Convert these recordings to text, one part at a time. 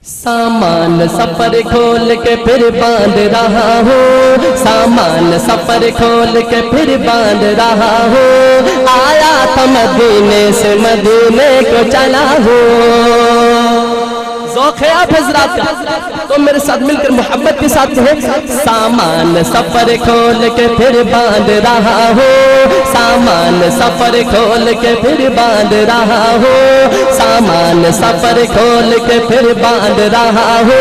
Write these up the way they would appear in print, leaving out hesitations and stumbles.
सामान सफर खोल के फिर बांध रहा हूँ, सामान सफर खोल के फिर बांध रहा हूँ। आया था मदीने से मदीने को चला हूँ। ज़ौक़ है आप हज़रात का, तो मेरे साथ मिलकर मोहब्बत के साथ है। सामान सफर खोल के फिर बांध रहा हूँ, सामान सफर खोल के फिर बांध रहा हूँ, सामान सफर खोल के फिर बांध रहा हूँ।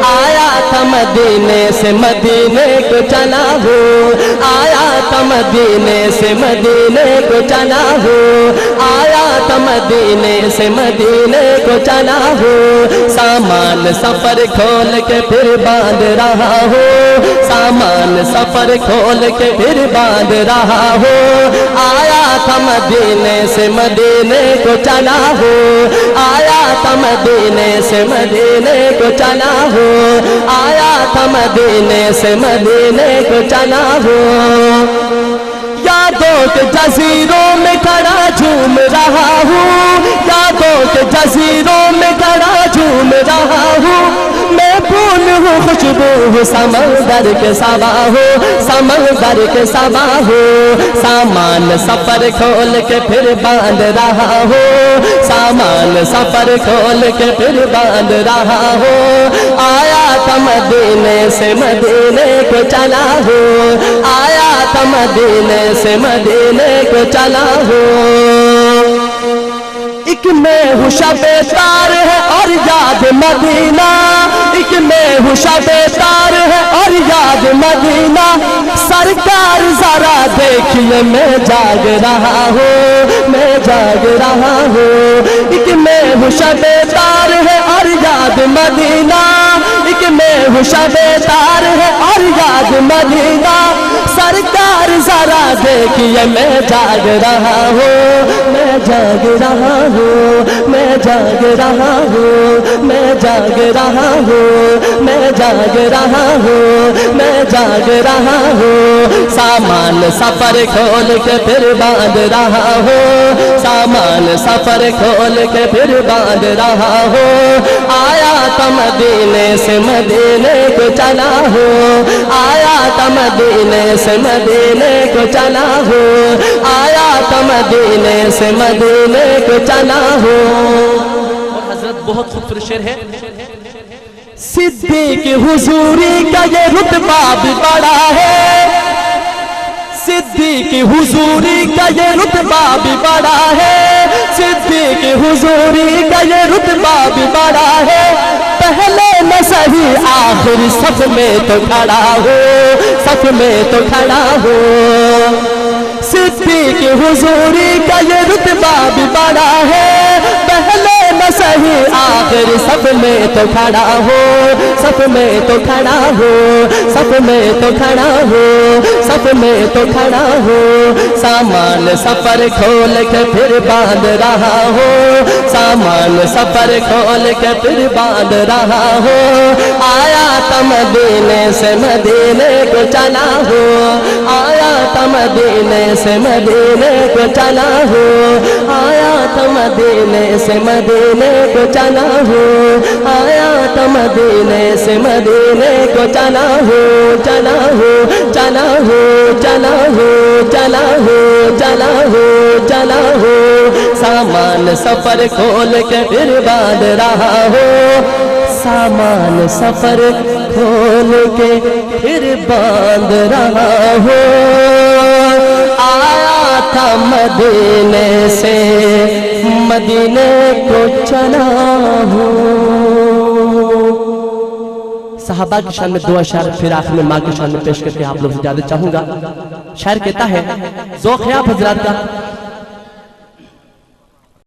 आया था मदीने से मदीने को चला हूँ, आया था मदीने से मदीने को चला हूँ, आया था मदीने से मदीने को चला हूँ। सामान सफर खोल के फिर बांध रहा हूँ, सामान सफर खोल के फिर बांध रहा हूँ। आया था मदीने से मदीने को चला हूँ, आया था मदीने से मदीने को चला हूँ, आया था मदीने से मदीने को चला हूँ। यादों के जज़ीरों में खड़ा झूम रहा हूँ, यादों के जज़ीरों में खड़ा झूम रहा हूँ। मैं फूल हूँ खुशबू हूँ समंदर के सवा हूँ, समंदर के सवा हूँ। सामान सफर खोल के फिर बांध रहा हूँ, सामान सफर खोल के फिर बांध रहा हूँ। आया था मदीने से मदीने को चला हूँ, आया था मदीने से मदीने को चला हूँ। एक मैं हूँ शबे तार है और याद मदीना, एक मैं हूँ शबे तार है और याद मदीना। सरकार जरा देखिए मैं जाग रहा हूँ, मैं जाग रहा हूँ। एक मैं हूँ शबे तार है और याद मदीना, एक मैं हूँ शबे तार है और याद मदीना। सरकार जरा देखिए मैं जाग रहा हूँ, मैं जाग रहा हूँ, मैं जाग रहा हूँ, मैं जाग रहा हूँ, मैं जाग रहा हूँ, मैं जाग रहा हूँ। सामान सफर खोल के फिर बांध रहा हूँ, सामान सफर खोल के फिर बांध रहा हूँ। आया था मदीने से मदीने को चला हूँ, आया था मदीने से मदीने को चला हूँ, आया था मदीने से मदीने को चला हूँ। और हजरत बहुत खूबसूरत शेर है। सिद्दीक़ हुजूरी का ये रुतबा भी बड़ा है, सिद्दीक़ हुजूरी का ये रुतबा भी बड़ा है, सिद्दीक़ हुजूरी का ये रुतबा भी बड़ा है। पहले न सही आखिर सब में तो खड़ा हो, सब में तो खड़ा हो। सिद्दीक़ हुजूरी का ये रुतबा भी बड़ा है, पहले न सही आखिर सब में तो खड़ा हो, सब में तो खड़ा हो, सब में तो खड़ा हो, सब में तो खड़ा हो। सामान सफर खोल के फिर बांध रहा हो, सामान सफर खोल के फिर बांध रहा हो। आया था मदीने से मदीने को चला हो, आया था मदीने से मदीने को चला हो, आया था मदीने से मदीने को चला हो, आया था मदीने से मदीने को चला हो, चला हो, चला हो, चला हो, चला हो, चला हो, चला हो। सामान सफर खोल के फिर बांध रहा हो, सामान सफर खोल के फिर बांध रहा हो। आया था मदीने से मदीने को चला हो। सहाबा की शान में दो अशार फिर आखिर में माँ की शान में पेश करके आप लोग से इजाजत चाहूंगा। शायर कहता है, ज़ौक़ है आप हज़रात का।